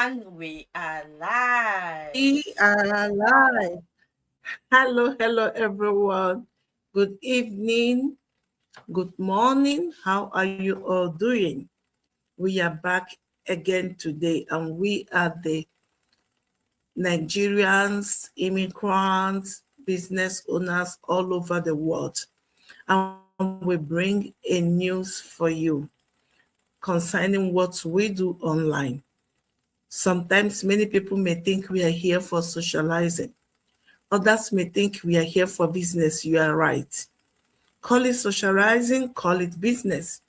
And we are live. We are live. Hello, hello, everyone. Good evening, good morning. How are you all doing? We are back again today, and we are the Nigerians, immigrants, business owners all over the world. And we bring a news for you concerning what we do online. Sometimes many people may think we are here for socializing. Others may think we are here for business. You are right. Call it socializing, call it business.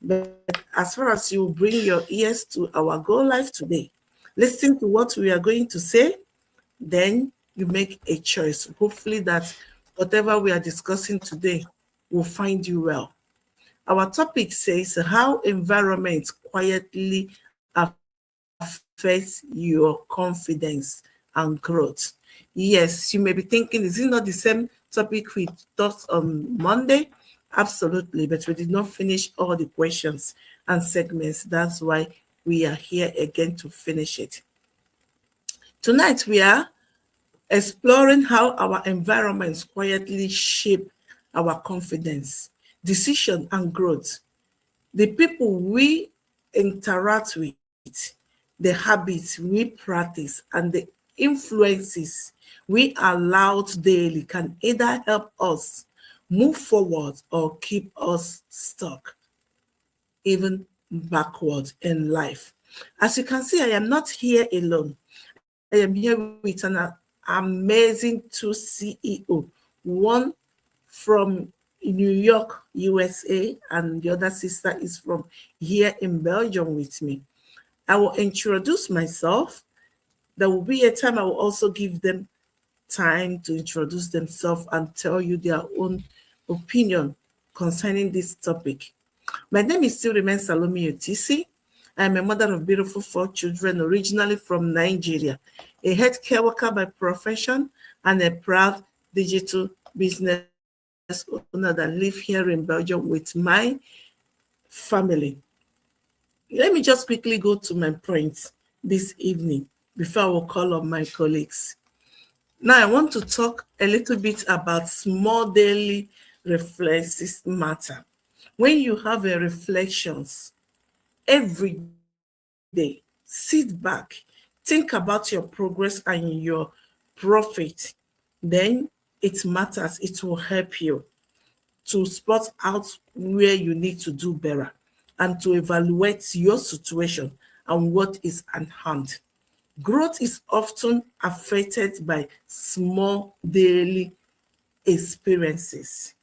But as far as you bring your ears to our Go Live today, listen to what we are going to say, then you make a choice. Hopefully that whatever we are discussing today will find you well. Our topic says how environment quietly affects your confidence and growth. Yes, you may be thinking, is it not the same topic we talked on Monday? Absolutely, but we did not finish all the questions and segments. That's why we are here again to finish it. Tonight, we are exploring how our environments quietly shape our confidence, decision, and growth. The people we interact with, the habits we practice, and the influences we allow daily can either help us move forward or keep us stuck, even backward in life. As you can see, I am not here alone. I am here with an amazing two CEO, one from New York, USA, and the other sister is from here in Belgium with me. I will introduce myself. There will be a time I will also give them time to introduce themselves and tell you their own opinion concerning this topic. My name is still remains Salome Otisi. I am a mother of beautiful four children, originally from Nigeria, a healthcare worker by profession, and a proud digital business owner that live here in Belgium with my family. Let me just quickly go to my points this evening before I will call on my colleagues. Now, I want to talk a little bit about small daily reflexes matter. When you have a reflections every day, sit back, think about your progress and your profit, then it matters. It will help you to spot out where you need to do better and to evaluate your situation and what is at hand. Growth is often affected by small daily experiences.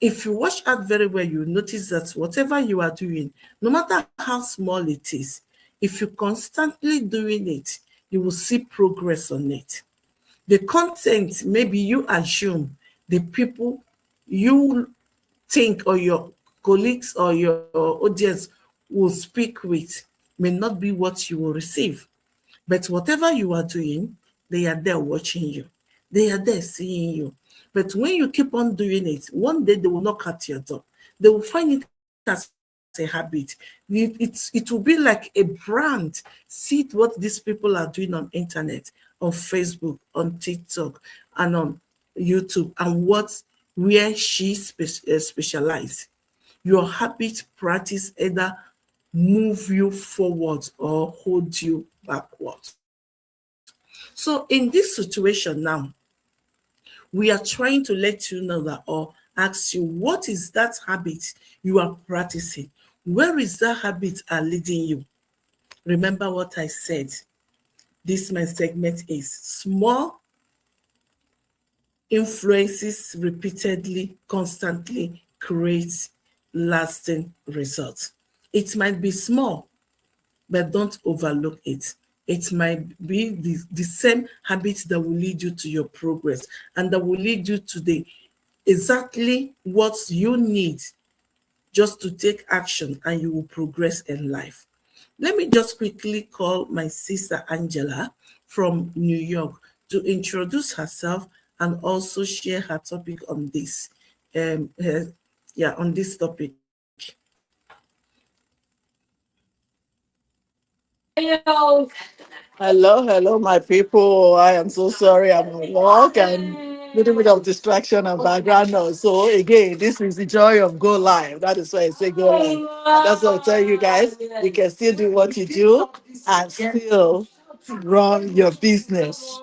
If you watch out very well, you notice that whatever you are doing, no matter how small it is, if you constantly doing it, you will see progress on it. The content, maybe you assume the people you think or your colleagues or your audience will speak with may not be what you will receive. But whatever you are doing, they are there watching you. They are there seeing you. But when you keep on doing it, one day they will knock at your door. They will find it as a habit. It will be like a brand. See what these people are doing on internet, on Facebook, on TikTok, and on YouTube, and where she specializes. Your habit practice either move you forward or hold you backward. So in this situation now, we are trying to let you know that or ask you, what is that habit you are practicing? Where is that habit are leading you? Remember what I said. This my segment is small influences repeatedly, constantly create lasting results. It might be small, but don't overlook it. It might be the same habits that will lead you to your progress and that will lead you to the exactly what you need just to take action and you will progress in life. Let me just quickly call my sister Angela from New York to introduce herself and also share her topic on this. On this topic. Hello, hello, my people. I am so sorry. I'm at work and little bit of distraction and background noise. So again, this is the joy of go live. That is why I say go live. And that's what I tell you guys. You can still do what you do and still run your business.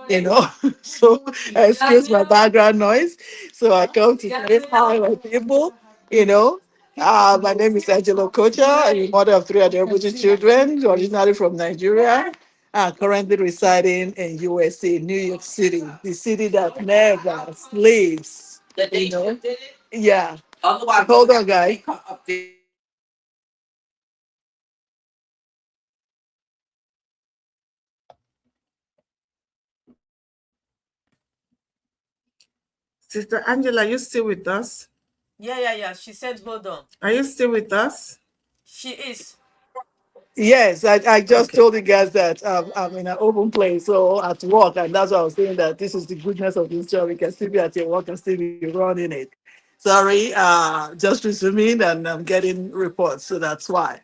So excuse my background noise. So I come to say hi, my people. You know. My name is Angelo Kocha. I'm a mother of three adorable children, originally from Nigeria, currently residing in USA, New York City, the city that never sleeps. Yeah. Hold on, guy. Sister Angela, are you still with us? Yeah. She said, hold on. Are you still with us? She is. Yes, I just Okay. told you guys that I'm in an open place, so at work, and that's why I was saying that this is the goodness of this job. You can still be at your work and still be running it. Sorry, just resuming and I'm getting reports, so that's why.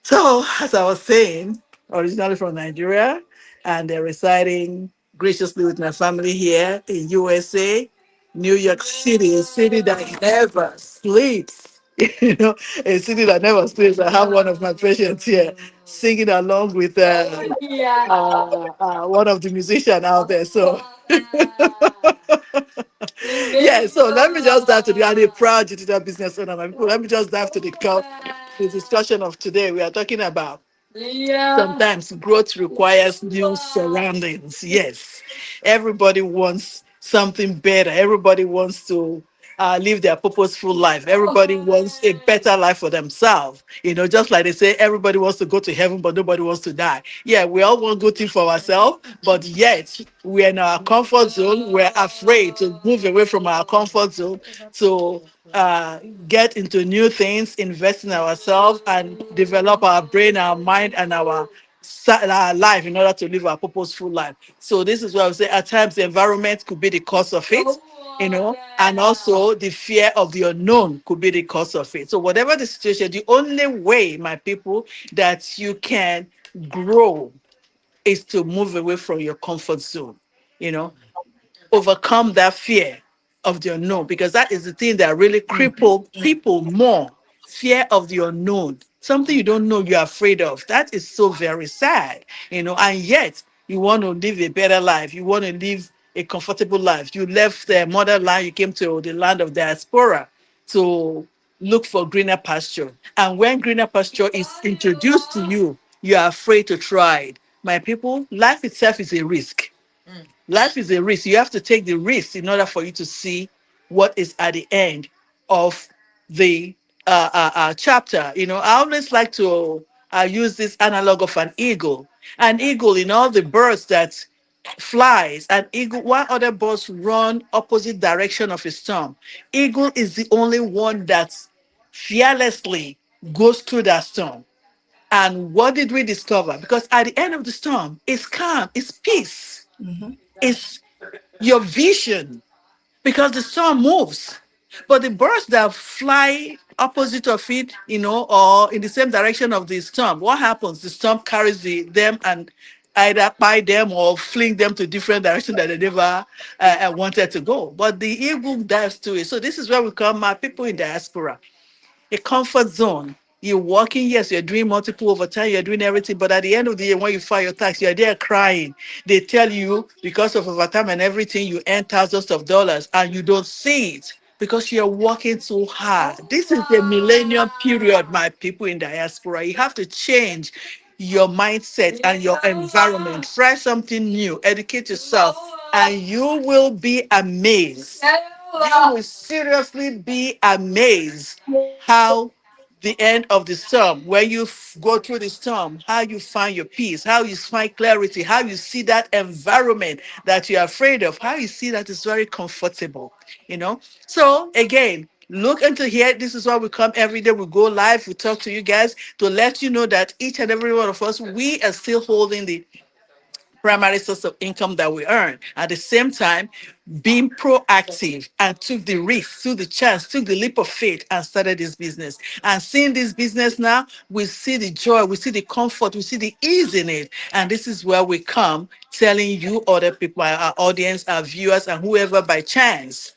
So, as I was saying, originally from Nigeria, and residing graciously with my family here in USA, New York City, a city that never sleeps. A city that never sleeps. I have one of my patients here singing along with one of the musicians out there. So, yeah, so let me just dive to the I'm a proud digital business owner. My people, let me just dive to the discussion of today. We are talking about sometimes growth requires new surroundings. Yes, everybody wants something better. Everybody wants to live their purposeful life. Everybody wants a better life for themselves. Just like they say, everybody wants to go to heaven, but nobody wants to die. Yeah, we all want good things for ourselves, but yet we're in our comfort zone. We're afraid to move away from our comfort zone to get into new things, invest in ourselves, and develop our brain, our mind, and our life in order to live a purposeful life. So this is what I would say. At times, the environment could be the cause of it, and also the fear of the unknown could be the cause of it. So whatever the situation, the only way, my people, that you can grow is to move away from your comfort zone. You know, overcome that fear of the unknown, because that is the thing that really cripple people more. Fear of the unknown, something you don't know, you're afraid of. That is so very sad, and yet you want to live a better life. You want to live a comfortable life. You left the motherland, you came to the land of diaspora to look for greener pasture. And when greener pasture is introduced to you, you are afraid to try it. My people, life itself is a risk. Mm. Life is a risk. You have to take the risk in order for you to see what is at the end of the chapter. I always like to use this analog of an eagle. An eagle, in all the birds that flies, an eagle, while other birds run opposite direction of a storm, eagle is the only one that fearlessly goes through that storm. And what did we discover? Because at the end of the storm, it's calm, it's peace, it's your vision, because the sun moves. But the birds that fly opposite of it, or in the same direction of the storm, what happens? The storm carries them and either buy them or fling them to different directions that they never wanted to go. But the eagle dives to it. So this is where we come, my people in diaspora, a comfort zone. You're working, yes, you're doing multiple overtime, you're doing everything, but at the end of the year, when you file your tax, you're there crying. They tell you because of overtime and everything, you earn thousands of dollars and you don't see it because you're working too hard. This is the millennium period, my people in diaspora. You have to change your mindset and your environment. Try something new, educate yourself, and you will be amazed. You will seriously be amazed how the end of the storm, when you go through the storm, how you find your peace, how you find clarity, how you see that environment that you're afraid of, how you see that is very comfortable, So again, look into here. This is why we come every day. We go live. We talk to you guys to let you know that each and every one of us, we are still holding the primary source of income that we earn. At the same time, being proactive and took the risk, took the chance, took the leap of faith and started this business. And seeing this business now, we see the joy, we see the comfort, we see the ease in it. And this is where we come telling you, other people, our audience, our viewers, and whoever by chance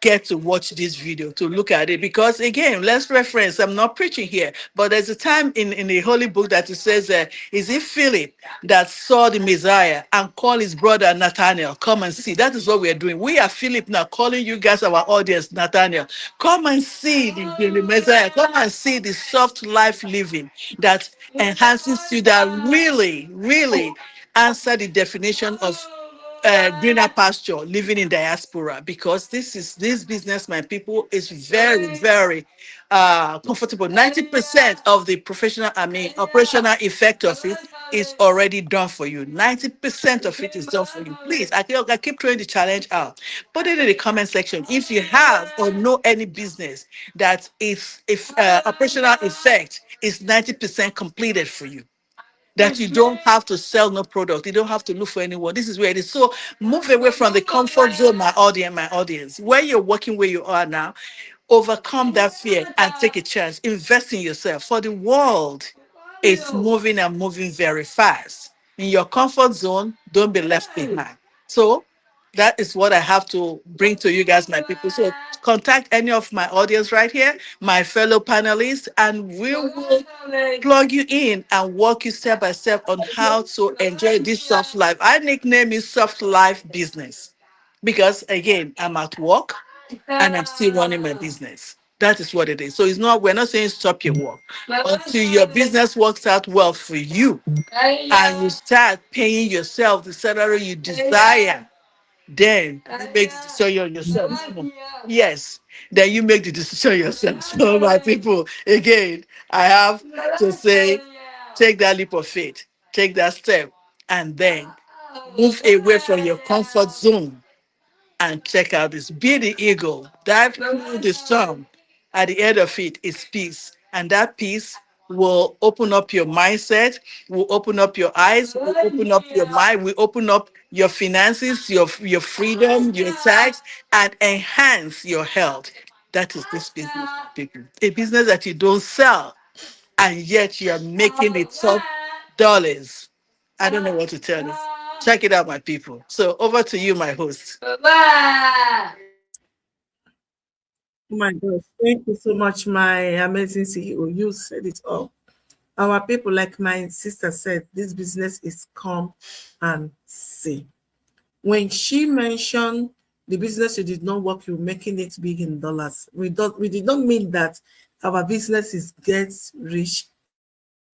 get to watch this video, to look at it. Because again, let's reference, I'm not preaching here, but there's a time in the holy book that it says, is it Philip that saw the Messiah and called his brother Nathaniel, come and see. That is what we're doing. We are Philip now, calling you guys, our audience, Nathaniel, come and see the Messiah, come and see the soft life living that enhances you, that really answer the definition of greener pasture, living in diaspora. Because this business, my people, is very comfortable. 90% of the operational effect of it is already done for you. 90% of it is done for you. Please, I keep throwing the challenge out. Put it in the comment section if you have or know any business that is, if operational effect is 90% completed for you, that you don't have to sell no product, you don't have to look for anyone. This is where it is. So move away from the comfort zone, my audience. Where you're working, where you are now, overcome that fear and take a chance. Invest in yourself. For the world is moving and moving very fast. In your comfort zone, don't be left behind. So that is what I have to bring to you guys, my people. So contact any of my audience right here, my fellow panelists, and we will plug you in and walk you step by step on how to enjoy this soft life. I nickname it soft life business because again, I'm at work and I'm still running my business. That is what it is. So we're not saying stop your work until your business works out well for you and you start paying yourself the salary you desire. Then you make the decision yourself. Yes, then you make the decision yourself. So, my people, again, I have to say, take that leap of faith, take that step, and then move away from your comfort zone and check out this. Be the eagle, dive through the storm. At the end of it is peace. And that peace will open up your mindset, will open up your eyes, will open up your mind, will open up your finances, your freedom, your tax, and enhance your health. That is this business, people. A business that you don't sell, and yet you are making the top dollars. I don't know what to tell you. Check it out, my people. So over to you, my host. Oh my gosh, thank you so much, my amazing CEO. You said it all. Our people, like my sister said, this business is come and see. When she mentioned the business you did not work, you're making it big in dollars. We did not mean that our business is get rich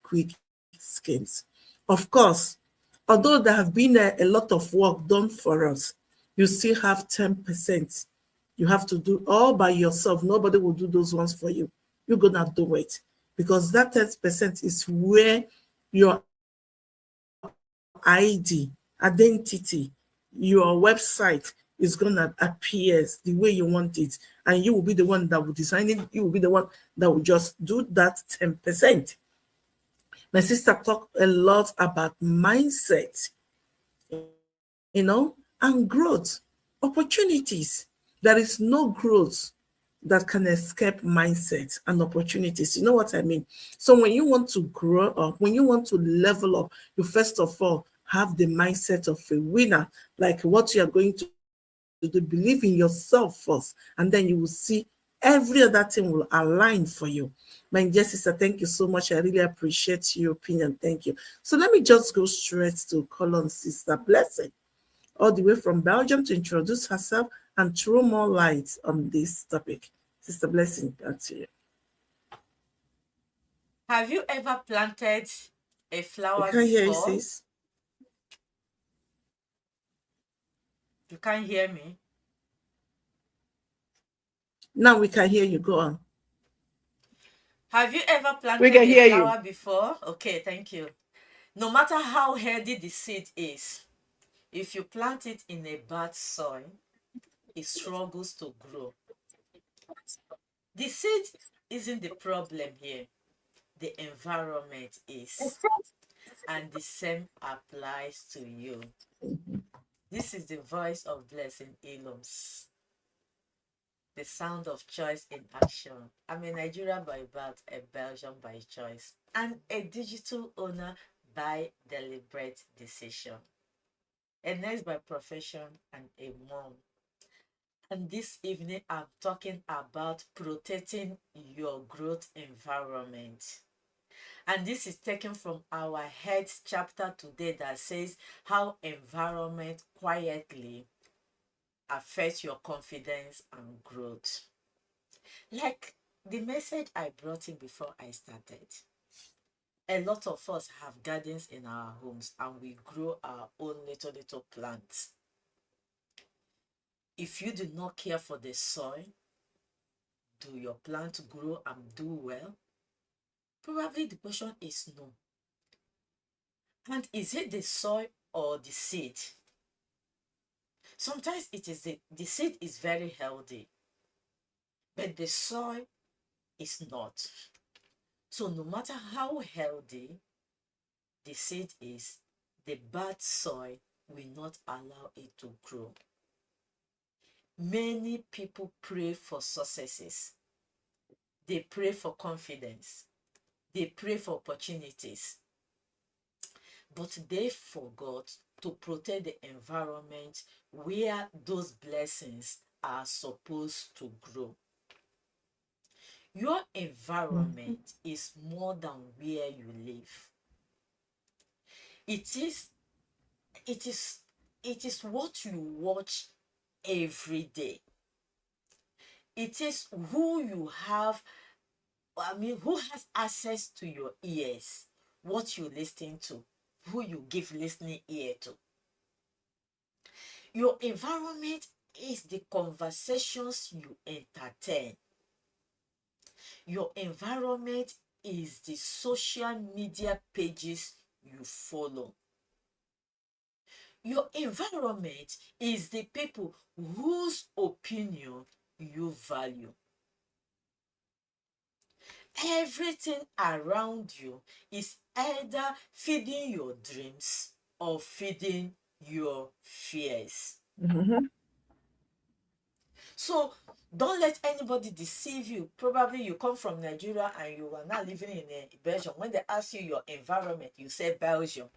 quick schemes. Of course, although there have been a lot of work done for us, you still have 10% you have to do all by yourself. Nobody will do those ones for you. You're gonna do it because that 10% is where your ID, identity, your website is gonna appear the way you want it, and you will be the one that will design it. You will be the one that will just do that 10%. My sister talked a lot about mindset, and growth, opportunities. There is no growth that can escape mindset and opportunities. You know what I mean? So when you want to grow up, when you want to level up, you first of all have the mindset of a winner, like what you are going to do. Believe in yourself first, and then you will see every other thing will align for you. My dear sister, thank you so much. I really appreciate your opinion. Thank you. So let me just go straight to call on Sister Blessing, all the way from Belgium, to introduce herself and throw more light on this topic. Sister Blessing, back to you. Have you ever planted a We flower can't hear you, before? sis. You can't hear me. Now we can hear you. Go on. Have you ever We planted can a hear you. flower before? Okay, thank you. No matter how healthy the seed is, if you plant it in a bad soil, it struggles to grow. The seed isn't the problem here. The environment is. and the same applies to you. This is the voice of Blessing Eloms, the sound of choice in action. I'm a Nigerian by birth, a Belgian by choice, and a digital owner by deliberate decision. A nurse by profession and a mom. And this evening, I'm talking about protecting your growth environment. And this is taken from our health chapter today that says how environment quietly affects your confidence and growth. Like the message I brought in before I started, a lot of us have gardens in our homes and we grow our own little plants. If you do not care for the soil, do your plant grow and do well? Probably the question is no. And is it the soil or the seed? Sometimes it is the seed is very healthy, but the soil is not. So no matter how healthy the seed is, the bad soil will not allow it to grow. Many people pray for successes. They pray for confidence. They pray for opportunities. But they forgot to protect the environment where those blessings are supposed to grow. Your environment is more than where you live. It is it is it is what you watch every day. It is who you have, who has access to your ears, what you listen to, who you give listening ear to. Your environment is the conversations you entertain. Your environment is the social media pages you follow. Your environment is the people whose opinion you value. Everything around you is either feeding your dreams or feeding your fears. Mhm. So don't let anybody deceive you. Probably you come from Nigeria and you are now living in Belgium. When they ask you your environment, you say Belgium.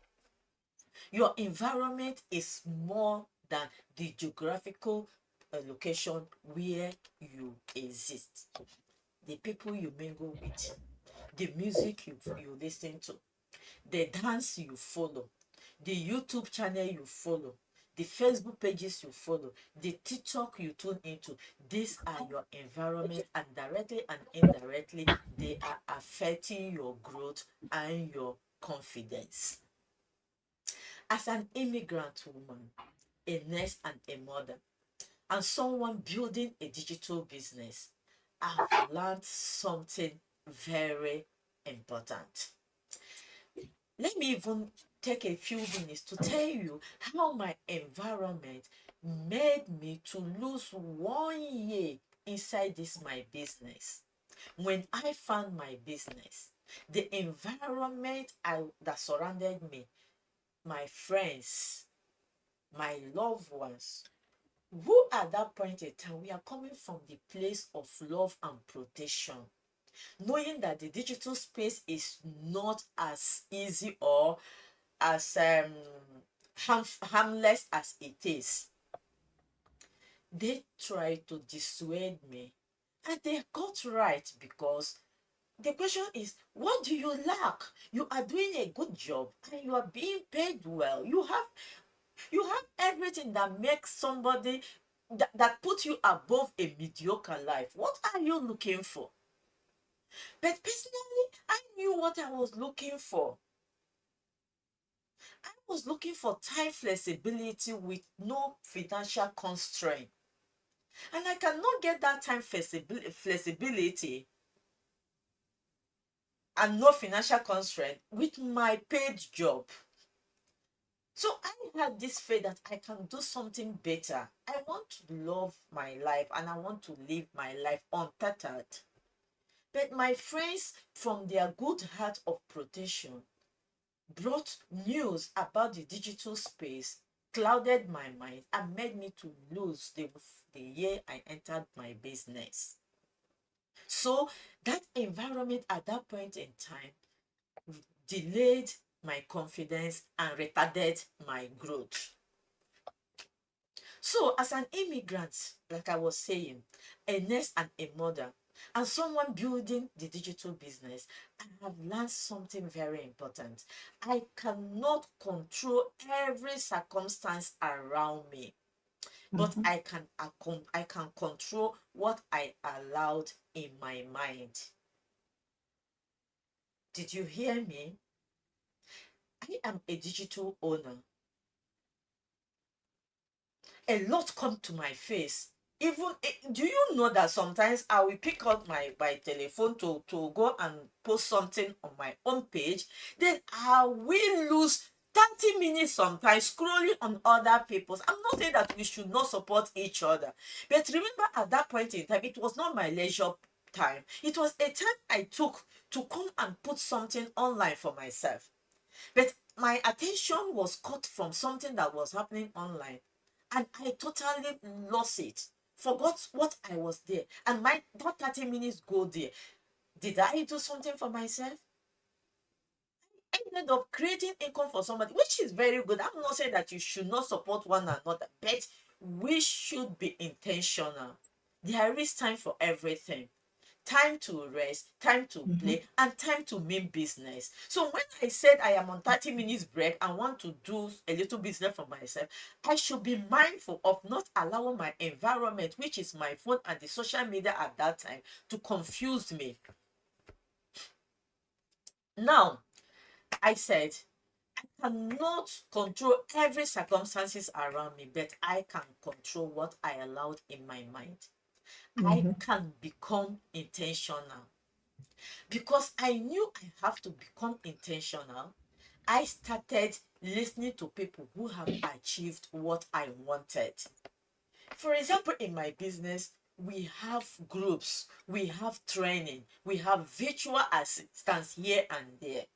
Your environment is more than the geographical location where you exist. The people you mingle with, the music you listen to, the dance you follow, the YouTube channel you follow, the Facebook pages you follow, the TikTok you tune into. These are your environment, and directly and indirectly, they are affecting your growth and your confidence. As an immigrant woman, a nurse, and a mother, and someone building a digital business, I've learned something very important. Let me even take a few minutes to tell you how my environment made me to lose 1 year inside this my business. When I found my business, the environment that surrounded me, my friends, my loved ones, who at that point in time we are coming from the place of love and protection, knowing that the digital space is not as easy or as harmless as it is. They try to dissuade me, and they got right, because the question is, what do you lack? You are doing a good job and you are being paid well. You have everything that makes somebody that puts you above a mediocre life. What are you looking for? But personally, I knew what I was looking for. I was looking for time flexibility with no financial constraint. And I cannot get that time flexibility and no financial constraint with my paid job. So I had this faith that I can do something better. I want to love my life and I want to live my life untethered. But my friends, from their good heart of protection, brought news about the digital space, clouded my mind, and made me to lose the year I entered my business. So that environment at that point in time delayed my confidence and retarded my growth. So, as an immigrant, like I was saying, a nurse and a mother, and someone building the digital business, I have learned something very important. I cannot control every circumstance around me, but Mhm. I can control what I allowed in my mind. Did you hear me? I am a digital owner. A lot come to my face. Even do you know that sometimes I will pick up my telephone to go and post something on my own page, then I will lose 30 minutes sometimes scrolling on other people's. I'm not saying that we should not support each other, but remember, at that point in time, it was not my leisure time. It was a time I took to come and put something online for myself, but my attention was caught from something that was happening online, and I totally lost it. Forgot what I was there. And my that 30 minutes go there. Did I do something for myself? I ended up creating income for somebody, which is very good. I'm not saying that you should not support one another, but we should be intentional. There is time for everything. Time to rest, time to Mhm. play, and time to mean business. So when I said I am on 30 minutes break and want to do a little business for myself, I should be mindful of not allowing my environment, which is my phone and the social media at that time, to confuse me. Now, I said I cannot control every circumstances around me, but I can control what I allowed in my mind. I Mhm. can become intentional. Because I knew I have to become intentional, I started listening to people who have achieved what I wanted. For example, in my business, we have groups, we have training, we have virtual assistants here and there.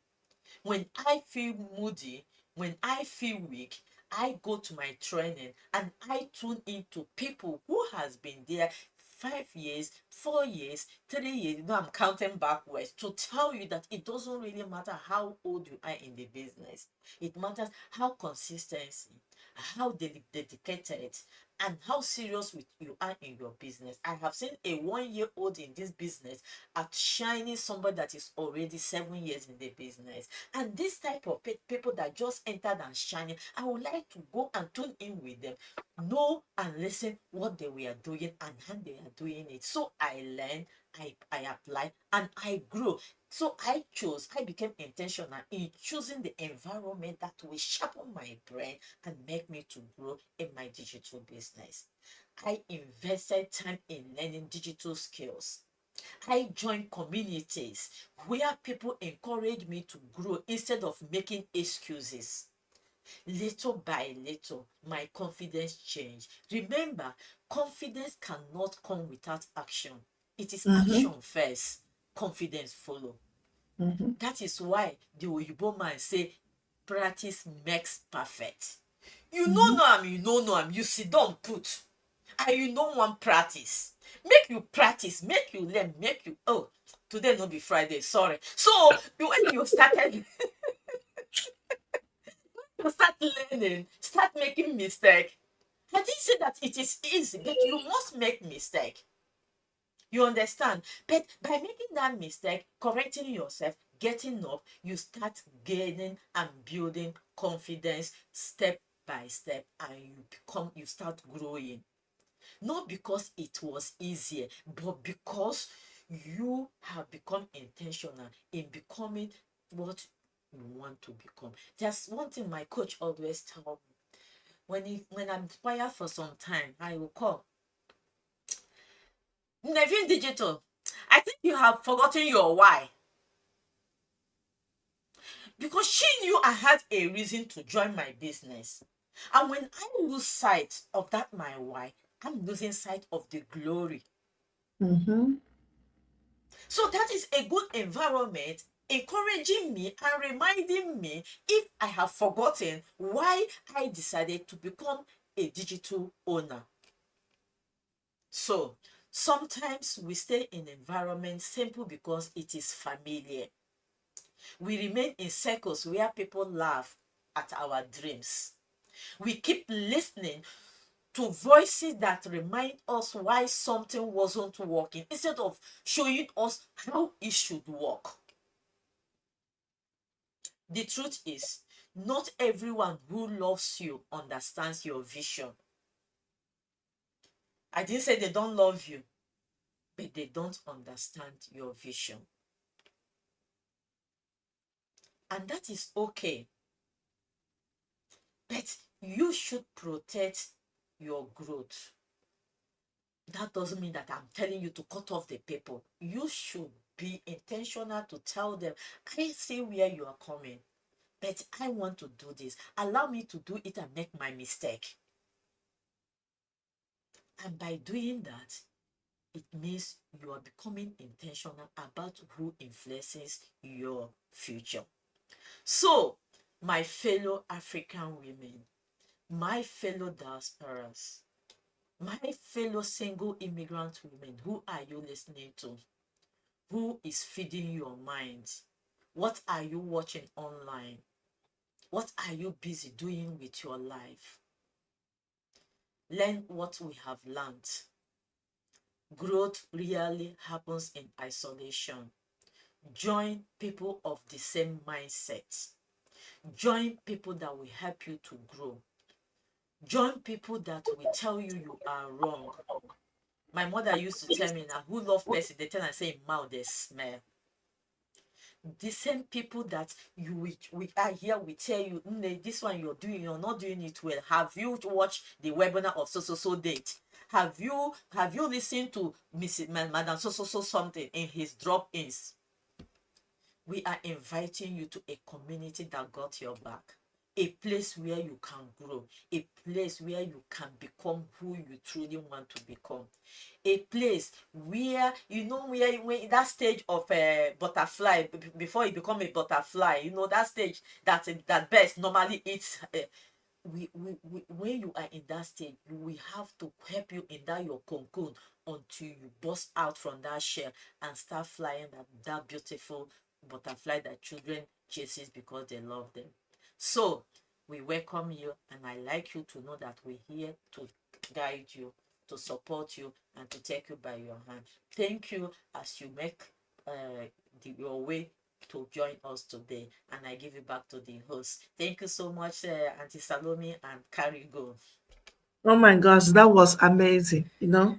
When I feel moody, when I feel weak, I go to my training and I tune into people who has been there 5 years, 4 years, 3 years. You know, I'm counting backwards to tell you that it doesn't really matter how old you are in the business. It matters how consistency, how dedicated, and how serious with you are in your business. I have seen a 1 year old in this business outshining somebody that is already 7 years in the business. And this type of people that just entered and shining, I would like to go and tune in with them, know and listen what they were doing and how they are doing it. So I learn, I apply, and I grow. So I became intentional in choosing the environment that will sharpen my brain and make me to grow in my digital business. I invested time in learning digital skills. I joined communities where people encourage me to grow instead of making excuses. Little by little, my confidence changed. Remember, confidence cannot come without action. It is Mhm. action first, confidence follow. Mhm. That is why the Oyibo man say, practice makes perfect. You no Mhm. know am, you no know am, you sit down put, and you no wan practice. Make you practice, make you learn, make you, oh, today no be Friday, sorry. So when you started, you start learning, start making mistake. I didn't say that it is easy, but you must make mistake. You understand? But by making that mistake, correcting yourself, getting up, you start gaining and building confidence step by step, and you start growing. Not because it was easier, but because you have become intentional in becoming what you want to become. There's one thing my coach always tell me. When I'm inspired for some time, I will call Nevin Digital. I think you have forgotten your why. Because she knew I had a reason to join my business. And when I lose sight of that my why, I'm losing sight of the glory. Mhm. So that is a good environment encouraging me and reminding me if I have forgotten why I decided to become a digital owner. So sometimes we stay in environments simple because it is familiar. We remain in circles where people laugh at our dreams. We keep listening to voices that remind us why something wasn't working instead of showing us how it should work. The truth is, not everyone who loves you understands your vision. I didn't say they don't love you, but they don't understand your vision. And that is okay. But you should protect your growth. That doesn't mean that I'm telling you to cut off the people. You should be intentional to tell them, I see where you are coming, but I want to do this. Allow me to do it and make my mistake. And by doing that, it means you are becoming intentional about who influences your future. So, my fellow African women, my fellow diasporas, my fellow single immigrant women, who are you listening to? Who is feeding your mind? What are you watching online? What are you busy doing with your life? Learn what we have learned. Growth rarely happens in isolation. Join people of the same mindset. Join people that will help you to grow. Join people that will tell you you are wrong. My mother used to tell me now, who love person, they tell and say, mouth they smell. The same people that we are here, we tell you, this one you're not doing it well. Have you watched the webinar of so date? Have you listened to Madam so something in his drop-ins? We are inviting you to a community that got your back, a place where you can grow, a place where you can become who you truly want to become, a place where where when that stage of a butterfly, before you become a butterfly, that stage that birds normally eats. When you are in that stage, we have to help you in that your cocoon until you burst out from that shell and start flying that beautiful butterfly that children chases because they love them. So we welcome you, and I like you to know that we're here to guide you, to support you, and to take you by your hand. Thank you as you make your way to join us today, and I give it back to the host. Thank you so much, Auntie Salome, and carry go. Oh my gosh, that was amazing. Do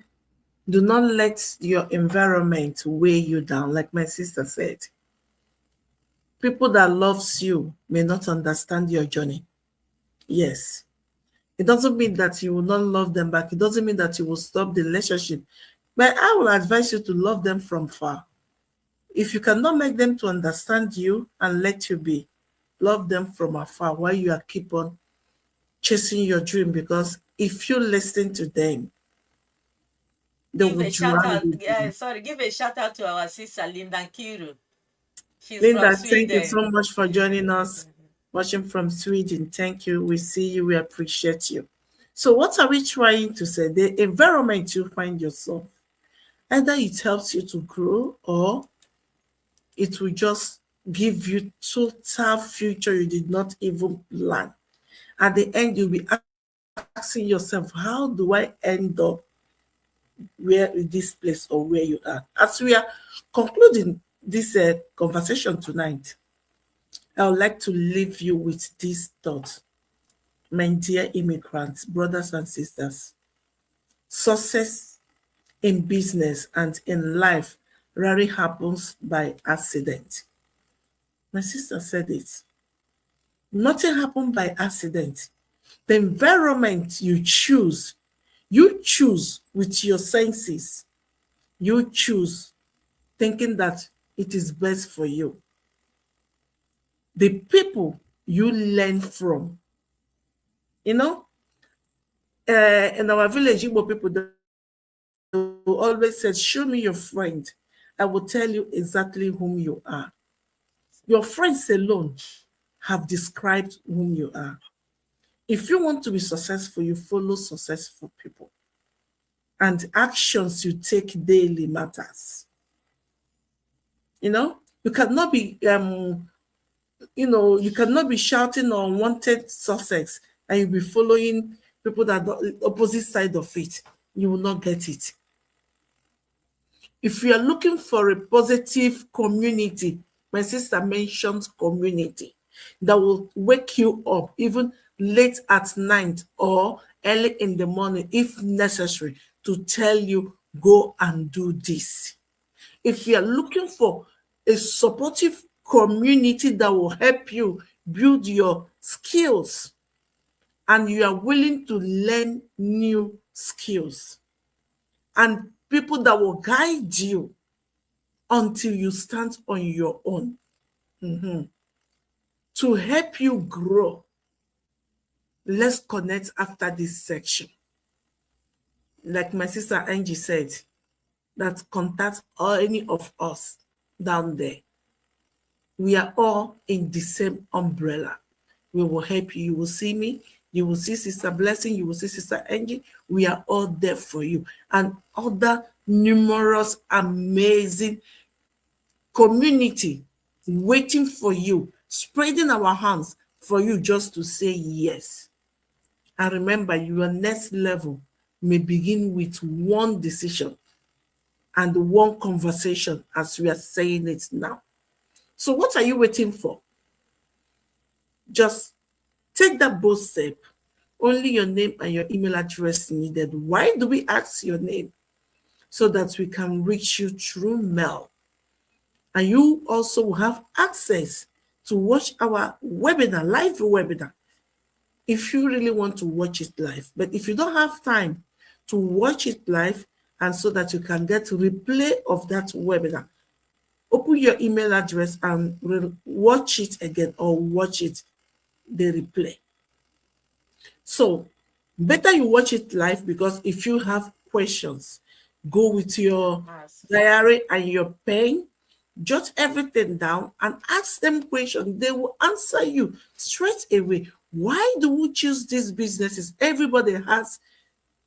not let your environment weigh you down. Like my sister said, people that loves you may not understand your journey. Yes. It doesn't mean that you will not love them back. It doesn't mean that you will stop the relationship. But I will advise you to love them from far. If you cannot make them to understand you and let you be, love them from afar while you are keep on chasing your dream, because if you listen to them, they Give will a shout drag out. you down. Sorry, give a shout out to our sister Linda Kiru. She's from Linda, thank you Sweden. so much for joining us, watching from Sweden. Thank you. We see you. We appreciate you. So, what are we trying to say? The environment you find yourself, either it helps you to grow or it will just give you total future you did not even plan. At the end, you'll be asking yourself, how do I end up where this place or where you are? As we are concluding this conversation tonight, I would like to leave you with this thought. My dear immigrants, brothers and sisters, success in business and in life rarely happens by accident. My sister said it. Nothing happened by accident. The environment you choose with your senses. You choose thinking that it is best for you. The people you learn from. You know, in our village, Igbo people, they will always say, show me your friend. I will tell you exactly whom you are. Your friends alone have described whom you are. If you want to be successful, you follow successful people. And actions you take daily matters. You cannot be you cannot be shouting on wanted success and you'll be following people that are the opposite side of it. You will not get it. If you are looking for a positive community, my sister mentioned community that will wake you up even late at night or early in the morning, if necessary, to tell you, go and do this. If you are looking for a supportive community that will help you build your skills and you are willing to learn new skills and people that will guide you until you stand on your own, to help you grow. Let's connect after this section. Like my sister Angie said, that contact any of us down there. We are all in the same umbrella. We will help you. You will see me. You will see Sister Blessing. You will see Sister Angie. We are all there for you. And other numerous, amazing community waiting for you, spreading our hands for you just to say yes. And remember, your next level may begin with one decision and one conversation as we are saying it now. So what are you waiting for? Just take that bold step. Only your name and your email address needed. Why do we ask your name? So that we can reach you through mail. And you also will have access to watch our webinar, live webinar, if you really want to watch it live. But if you don't have time to watch it live, and so that you can get replay of that webinar, open your email address and watch it again or watch it, the replay. So better you watch it live, because if you have questions, go with your diary and your pen, jot everything down and ask them questions. They will answer you straight away. Why do we choose these businesses? Everybody has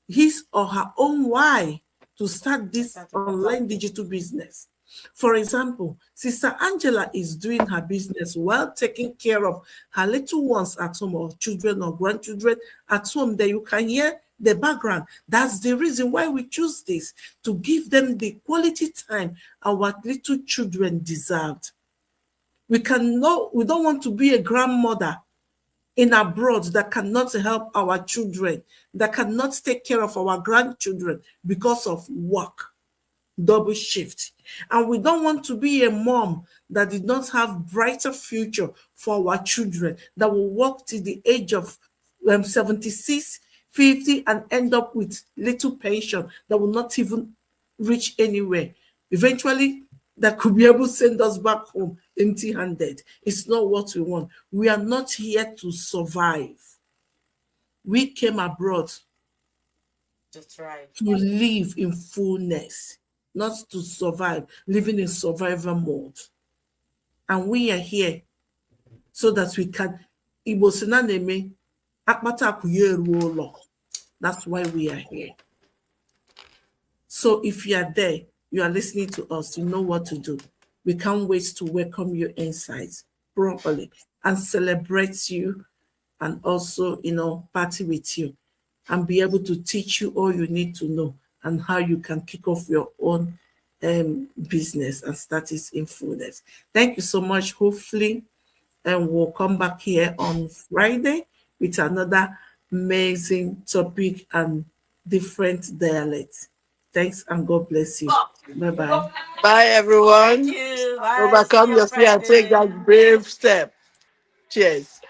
his or her own why to start this online digital business. For example, Sister Angela is doing her business while taking care of her little ones at home, or children or grandchildren at home. There you can hear the background. That's the reason why we choose this, to give them the quality time our little children deserved. We don't want to be a grandmother in abroad that cannot help our children, that cannot take care of our grandchildren because of work, double shift. And we don't want to be a mom that did not have brighter future for our children, that will work till the age of 76, 50 and end up with little pension that will not even reach anywhere. Eventually, that could be able to send us back home empty-handed. It's not what we want. We are not here to survive. We came abroad to live in fullness, not to survive, living in survival mode. And we are here so that we can. That's why we are here. So if you are there, you are listening to us, you know what to do. We can't wait to welcome your insights properly and celebrate you, and also, party with you and be able to teach you all you need to know and how you can kick off your own business and start it in fullness. Thank you so much. Hopefully, and we'll come back here on Friday with another amazing topic and different dialects. Thanks and God bless you. Bye-bye. Bye, everyone. Thank you. Bye. See Overcome you your fear and take Friday. that brave step. Cheers.